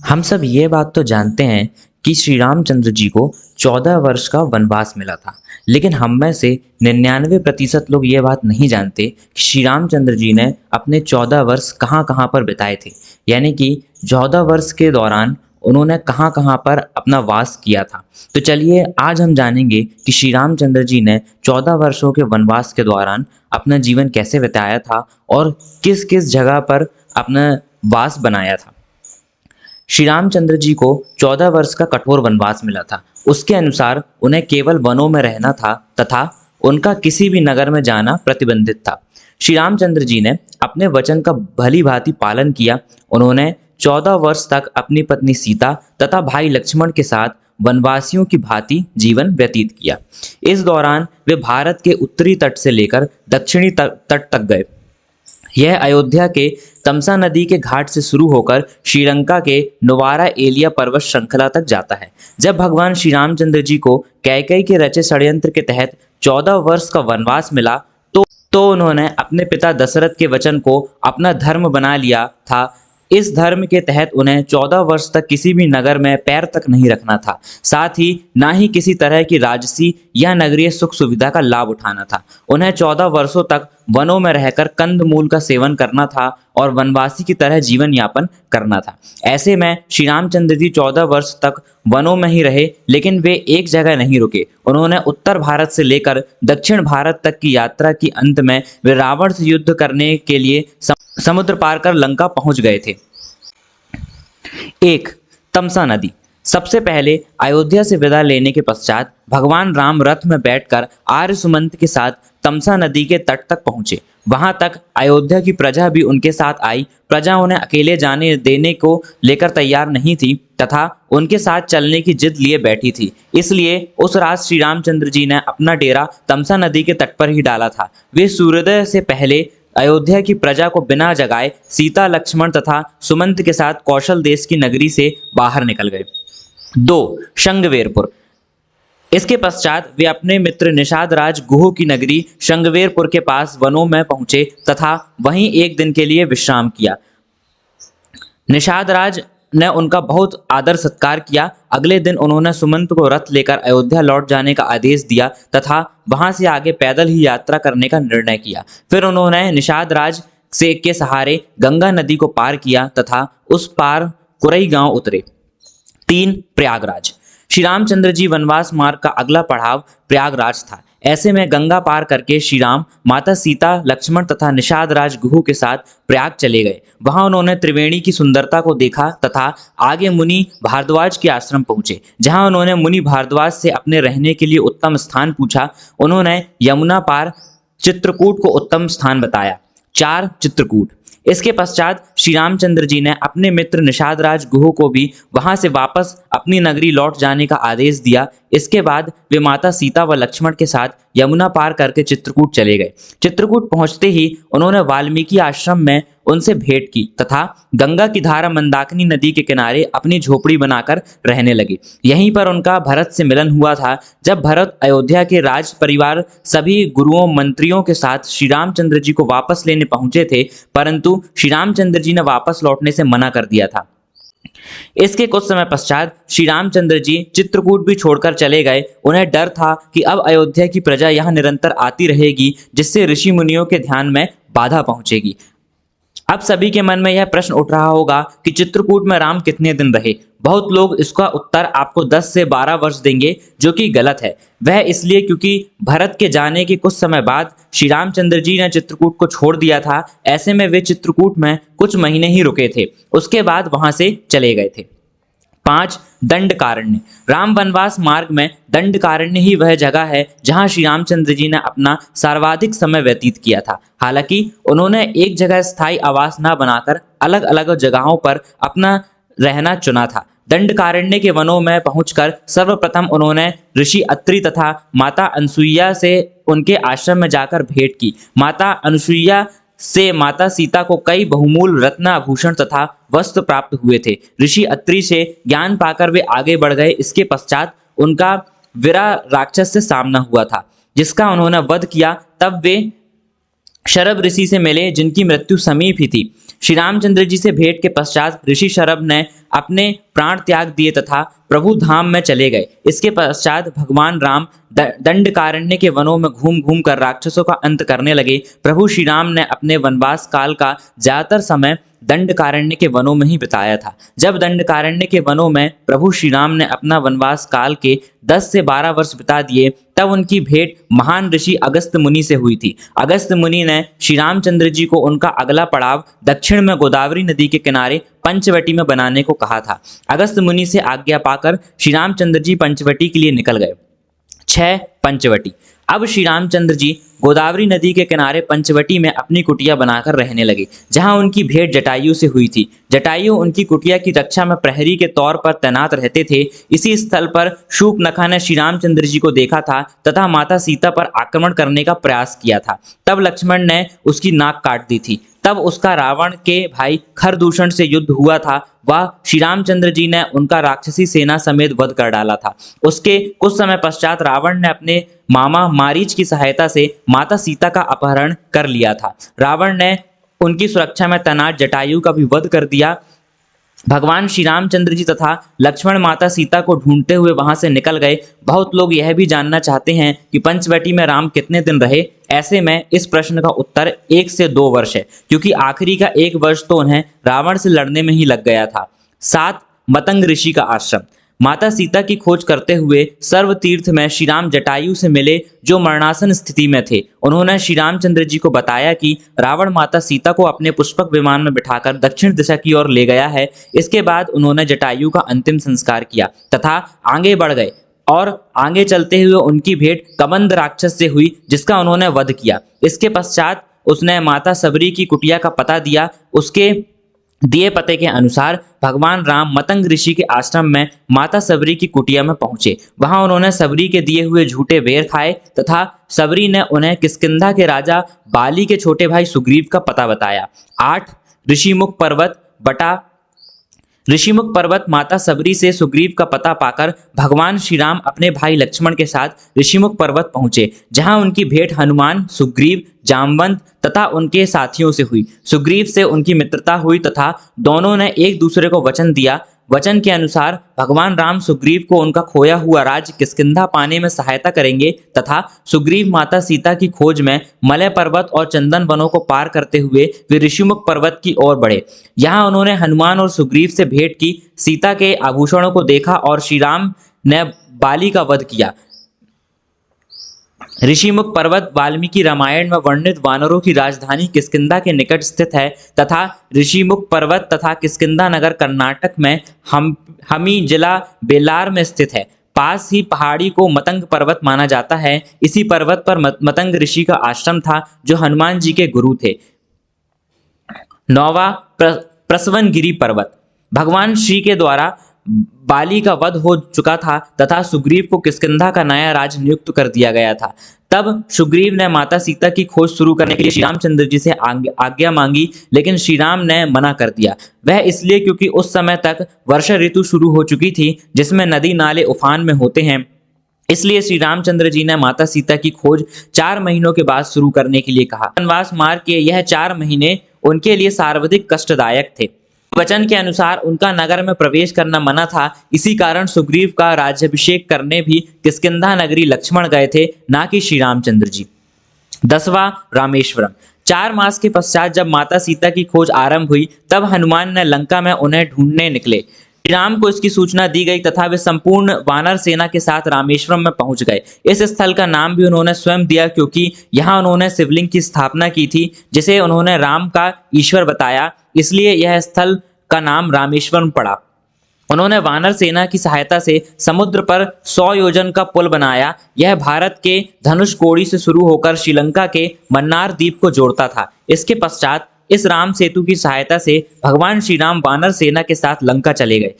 हम सब ये बात तो जानते हैं कि श्री रामचंद्र जी को 14 वर्ष का वनवास मिला था। लेकिन हम में से 99% लोग ये बात नहीं जानते कि श्री रामचंद्र जी ने अपने 14 वर्ष कहाँ कहाँ पर बिताए थे। यानी कि 14 वर्ष के दौरान उन्होंने कहाँ कहाँ पर अपना वास किया था। तो चलिए आज हम जानेंगे कि श्री रामचंद्र जी ने 14 वर्षों के वनवास के दौरान अपना जीवन कैसे बिताया था और किस किस जगह पर अपना वास बनाया था। श्री रामचंद्र जी को 14 वर्ष का कठोर वनवास मिला था। उसके अनुसार उन्हें केवल वनों में रहना था तथा उनका किसी भी नगर में जाना प्रतिबंधित था। श्री रामचंद्र जी ने अपने वचन का भली भांति पालन किया। उन्होंने 14 वर्ष तक अपनी पत्नी सीता तथा भाई लक्ष्मण के साथ वनवासियों की भांति जीवन व्यतीत किया। इस दौरान वे भारत के उत्तरी तट से लेकर दक्षिणी तट तक गए। यह अयोध्या के तमसा नदी के घाट से शुरू होकर श्रीलंका के नोवारा एलिया पर्वत श्रृंखला तक जाता है। जब भगवान श्री रामचंद्र जी को कैकेयी के रचे षड्यंत्र के तहत 14 वर्ष का वनवास मिला तो उन्होंने अपने पिता दशरथ के वचन को अपना धर्म बना लिया था। इस धर्म के तहत उन्हें 14 वर्ष तक किसी भी नगर में पैर तक नहीं रखना था। साथ ही ना ही किसी तरह की राजसी या नगरीय सुख सुविधा का लाभ उठाना था। उन्हें 14 वर्षों तक वनों में रहकर कंद मूल का सेवन करना था और वनवासी की तरह जीवन यापन करना था। ऐसे में श्री रामचंद्र जी 14 वर्ष तक वनों में ही रहे, लेकिन वे एक जगह नहीं रुके। उन्होंने उत्तर भारत से लेकर दक्षिण भारत तक की यात्रा की अंत में वे रावण से युद्ध करने के लिए समुद्र पार कर लंका पहुंच गए थे। एक, तमसा नदी। सबसे पहले अयोध्या से विदा लेने के पश्चात भगवान राम रथ में बैठकर आर्य सुमंत के साथ तमसा नदी के तट तक पहुंचे। वहां तक अयोध्या की प्रजा भी उनके साथ आई। प्रजा उन्हें अकेले जाने देने को लेकर तैयार नहीं थी तथा उनके साथ चलने की जिद लिए बैठी थी। इसलिए उस रात श्री रामचंद्र जी ने अपना डेरा तमसा नदी के तट पर ही डाला था। वे सूर्योदय से पहले अयोध्या की प्रजा को बिना जगाए सीता, लक्ष्मण तथा सुमंत के साथ कौशल देश की नगरी से बाहर निकल गए। 2, शंगवेरपुर। इसके पश्चात वे अपने मित्र निषाद राज गुह की नगरी शंगवेरपुर के पास वनों में पहुंचे तथा वहीं एक दिन के लिए विश्राम किया। निषाद राज ने उनका बहुत आदर सत्कार किया। अगले दिन उन्होंने सुमंत को रथ लेकर अयोध्या लौट जाने का आदेश दिया तथा वहां से आगे पैदल ही यात्रा करने का निर्णय किया। फिर उन्होंने निषाद राज से के सहारे गंगा नदी को पार किया तथा उस पार कुरई गांव उतरे। 3, प्रयागराज। श्री रामचंद्र जी वनवास मार्ग का अगला पड़ाव प्रयागराज था। ऐसे में गंगा पार करके श्री राम माता सीता, लक्ष्मण तथा निषाद राज गुह के साथ प्रयाग चले गए। वहां उन्होंने त्रिवेणी की सुंदरता को देखा तथा आगे मुनि भारद्वाज के आश्रम पहुंचे, जहां उन्होंने मुनि भारद्वाज से अपने रहने के लिए उत्तम स्थान पूछा। उन्होंने यमुना पार चित्रकूट को उत्तम स्थान बताया। 4, चित्रकूट। इसके पश्चात श्री रामचंद्र जी ने अपने मित्र निषाद राज गुह को भी वहां से वापस अपनी नगरी लौट जाने का आदेश दिया। इसके बाद वे माता सीता व लक्ष्मण के साथ यमुना पार करके चित्रकूट चले गए। चित्रकूट पहुंचते ही उन्होंने वाल्मीकि आश्रम में उनसे भेंट की तथा गंगा की धारा मंदाकिनी नदी के किनारे अपनी झोपड़ी बनाकर रहने लगे। यहीं पर उनका भरत से मिलन हुआ था। जब भरत अयोध्या के राज परिवार सभी गुरुओं मंत्रियों के साथ श्री रामचंद्र जी को वापस लेने पहुंचे थे, परंतु श्री रामचंद्र जी ने वापस लौटने से मना कर दिया था। इसके कुछ समय पश्चात श्री रामचंद्र जी चित्रकूट भी छोड़कर चले गए। उन्हें डर था कि अब अयोध्या की प्रजा यहां निरंतर आती रहेगी, जिससे ऋषि मुनियों के ध्यान में बाधा पहुंचेगी। अब सभी के मन में यह प्रश्न उठ रहा होगा कि चित्रकूट में राम कितने दिन रहे। बहुत लोग इसका उत्तर आपको 10 से 12 वर्ष देंगे, जो कि गलत है। वह इसलिए क्योंकि भरत के जाने के कुछ समय बाद श्री रामचंद्र जी ने चित्रकूट को छोड़ दिया था। ऐसे में वे चित्रकूट में कुछ महीने ही रुके थे, उसके बाद वहां से चले गए थे। 5, दंडकारण्य। राम वनवास मार्ग में दंडकारण्य ही वह जगह है जहां श्री रामचंद्र जी ने अपना सर्वाधिक समय व्यतीत किया था। हालांकि उन्होंने एक जगह स्थायी आवास न बनाकर अलग अलग जगहों पर अपना रहना चुना था। दंडकारण्य के वनों में पहुंचकर सर्वप्रथम उन्होंने ऋषि अत्रि तथा माता अनसुईया से उनके आश्रम में जाकर भेंट की। माता अनसुईया से माता सीता को कई बहुमूल्य रत्न आभूषण तथा वस्त्र प्राप्त हुए थे। ऋषि अत्रि से ज्ञान पाकर वे आगे बढ़ गए। इसके पश्चात उनका विरा राक्षस से सामना हुआ था, जिसका उन्होंने वध किया। तब वे शरभ ऋषि से मिले, जिनकी मृत्यु समीप ही थी। श्री रामचंद्र जी से भेंट के पश्चात ऋषि शरभ ने अपने प्राण त्याग दिए तथा प्रभु धाम में चले गए। इसके पश्चात भगवान राम दंडकारण्य के वनों में घूम घूम कर राक्षसों का अंत करने लगे। प्रभु श्री राम ने अपने वनवास काल का ज्यादातर समय दंडकारण्य के वनों में ही बिताया था। जब दंडकारण्य के वनों में प्रभु श्री राम ने अपना वनवास काल के 10 से 12 वर्ष बिता दिए, तब उनकी भेंट महान ऋषि अगस्त मुनि से हुई थी। अगस्त मुनि ने श्री रामचंद्र जी को उनका अगला पड़ाव दक्षिण में गोदावरी नदी के किनारे पंचवटी में बनाने को कहा था। अगस्त मुनि से आज्ञा पाकर श्री रामचंद्र जी पंचवटी के लिए निकल गए। 6. पंचवटी। अब श्री रामचंद्र जी गोदावरी नदी के किनारे पंचवटी में अपनी कुटिया बनाकर रहने लगे, जहां उनकी भेंट जटायु से हुई थी। जटायु उनकी कुटिया की रक्षा में प्रहरी के तौर पर तैनात रहते थे। इसी स्थल पर शूर्पणखा ने श्री रामचंद्र जी को देखा था तथा माता सीता पर आक्रमण करने का प्रयास किया था। तब लक्ष्मण ने उसकी नाक काट दी थी। तब उसका रावण के भाई खरदूषण से युद्ध हुआ था। वह श्री रामचंद्र जी ने उनका राक्षसी सेना समेत वध कर डाला था। उसके कुछ समय पश्चात रावण ने अपने मामा मारीच की सहायता से माता सीता का अपहरण कर लिया था। रावण ने उनकी सुरक्षा में तैनात जटायु का भी वध कर दिया। भगवान श्री रामचंद्र जी तथा लक्ष्मण माता सीता को ढूंढते हुए वहां से निकल गए। बहुत लोग यह भी जानना चाहते हैं कि पंचवटी में राम कितने दिन रहे। ऐसे में इस प्रश्न का उत्तर 1 से 2 वर्ष है, क्योंकि आखिरी का 1 वर्ष तो उन्हें रावण से लड़ने में ही लग गया था। 7. मतंग ऋषि का आश्रम। माता सीता की खोज करते हुए सर्व तीर्थ में श्री राम जटायु से मिले, जो मरणासन स्थिति में थे। उन्होंने श्री रामचंद्र जी को बताया कि रावण माता सीता को अपने पुष्पक विमान में बिठाकर दक्षिण दिशा की ओर ले गया है। इसके बाद उन्होंने जटायु का अंतिम संस्कार किया तथा आगे बढ़ गए और आगे चलते हुए उनकी भेंट कबंध राक्षस से हुई, जिसका उन्होंने वध किया। इसके पश्चात उसने माता सबरी की कुटिया का पता दिया। उसके दिए पते के अनुसार भगवान राम मतंग ऋषि के आश्रम में माता सबरी की कुटिया में पहुंचे। वहां उन्होंने सबरी के दिए हुए झूठे बेर खाए तथा सबरी ने उन्हें किष्किंधा के राजा बाली के छोटे भाई सुग्रीव का पता बताया। 8. ऋषिमुख पर्वत बटा। ऋषिमुख पर्वत माता सबरी से सुग्रीव का पता पाकर भगवान श्री राम अपने भाई लक्ष्मण के साथ ऋषिमुख पर्वत पहुंचे, जहां उनकी भेंट हनुमान, सुग्रीव, जामवंत तथा उनके साथियों से हुई। सुग्रीव से उनकी मित्रता हुई तथा दोनों ने एक दूसरे को वचन दिया। वचन के अनुसार भगवान राम सुग्रीव को उनका खोया हुआ राज्य किष्किंधा पाने में सहायता करेंगे तथा सुग्रीव माता सीता की खोज में मलय पर्वत और चंदन वनों को पार करते हुए वे ऋषिमुख पर्वत की ओर बढ़े। यहाँ उन्होंने हनुमान और सुग्रीव से भेंट की, सीता के आभूषणों को देखा और श्री राम ने बाली का वध किया। ऋषिमुख पर्वत वाल्मीकि रामायण में वर्णित वानरों की राजधानी किष्किंधा के निकट स्थित है तथा ऋषिमुख पर्वत तथा किष्किंधा नगर कर्नाटक में हमी जिला बेलार में स्थित है। पास ही पहाड़ी को मतंग पर्वत माना जाता है। इसी पर्वत पर मतंग ऋषि का आश्रम था, जो हनुमान जी के गुरु थे। 9वां प्रसवनगिरी पर्वत। भगवान श्री के द्वारा बाली का वध हो चुका था तथा सुग्रीव को किष्किंधा का नया राज नियुक्त कर दिया गया था। तब सुग्रीव ने माता सीता की खोज शुरू करने के लिए श्री रामचंद्र जी से आज्ञा मांगी, लेकिन श्री राम ने मना कर दिया। वह इसलिए क्योंकि उस समय तक वर्षा ऋतु शुरू हो चुकी थी, जिसमें नदी नाले उफान में होते हैं। इसलिए श्री रामचंद्र जी ने माता सीता की खोज 4 महीनों के बाद शुरू करने के लिए कहा। वनवास मार्ग के यह 4 महीने उनके लिए सर्वाधिक कष्टदायक थे। वचन के अनुसार उनका नगर में प्रवेश करना मना था। इसी कारण सुग्रीव का राज्याभिषेक करने भी किष्किंधा नगरी लक्ष्मण गए थे, ना कि श्री रामचंद्र जी। 10वां रामेश्वरम। 4 मास के पश्चात जब माता सीता की खोज आरंभ हुई, तब हनुमान ने लंका में उन्हें ढूंढने निकले। श्री राम को इसकी सूचना दी गई तथा वे संपूर्ण वानर सेना के साथ रामेश्वरम में पहुंच गए। इस स्थल का नाम भी उन्होंने स्वयं दिया, क्योंकि यहाँ उन्होंने शिवलिंग की स्थापना की थी, जिसे उन्होंने राम का ईश्वर बताया। इसलिए यह स्थल का नाम रामेश्वरम पड़ा। उन्होंने वानर सेना की सहायता से समुद्र पर 100 योजन का पुल बनाया। यह भारत के धनुषकोडी से शुरू होकर श्रीलंका के मन्नार द्वीप को जोड़ता था। इसके पश्चात इस राम सेतु की सहायता से भगवान श्री राम वानर सेना के साथ लंका चले गए।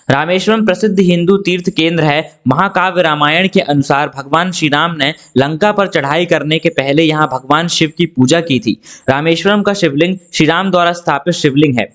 रामेश्वरम प्रसिद्ध हिंदू तीर्थ केंद्र है। महाकाव्य रामायण के अनुसार भगवान श्री राम ने लंका पर चढ़ाई करने के पहले यहाँ भगवान शिव की पूजा की थी। रामेश्वरम का शिवलिंग श्री राम द्वारा स्थापित शिवलिंग है।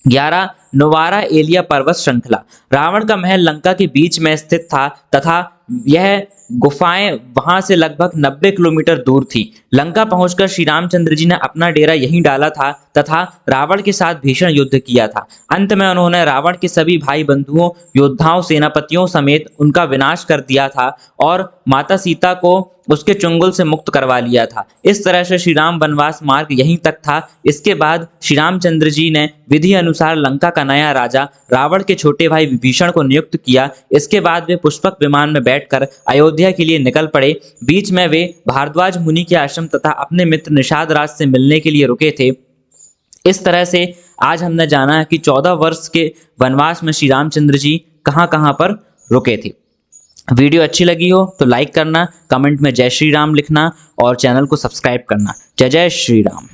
11 नोवारा एलिया पर्वत श्रृंखला। रावण का महल लंका के बीच में स्थित था तथा यह गुफाएं वहां से लगभग 90 किलोमीटर दूर थी। लंका पहुंचकर श्री रामचंद्र जी ने अपना डेरा यहीं डाला था तथा रावण के साथ भीषण युद्ध किया था। अंत में उन्होंने रावण के सभी भाई बंधुओं, योद्धाओं, सेनापतियों समेत उनका विनाश कर दिया था और माता सीता को उसके चुंगल से मुक्त करवा लिया था। इस तरह से श्री राम वनवास मार्ग यहीं तक था। इसके बाद श्री रामचंद्र जी ने विधि अनुसार लंका का नया राजा रावण के छोटे भाई विभीषण को नियुक्त किया। इसके बाद वे पुष्पक विमान में बैठकर अयोध्या के लिए निकल पड़े। बीच में वे भारद्वाज मुनि के आश्रम तथा अपने मित्र निषाद राज से मिलने के लिए रुके थे। इस तरह से आज हमने जाना है कि 14 वर्ष के वनवास में श्री रामचंद्र जी कहाँ कहाँ पर रुके थे। वीडियो अच्छी लगी हो तो लाइक करना, कमेंट में जय श्री राम लिखना और चैनल को सब्सक्राइब करना। जय जय श्री राम।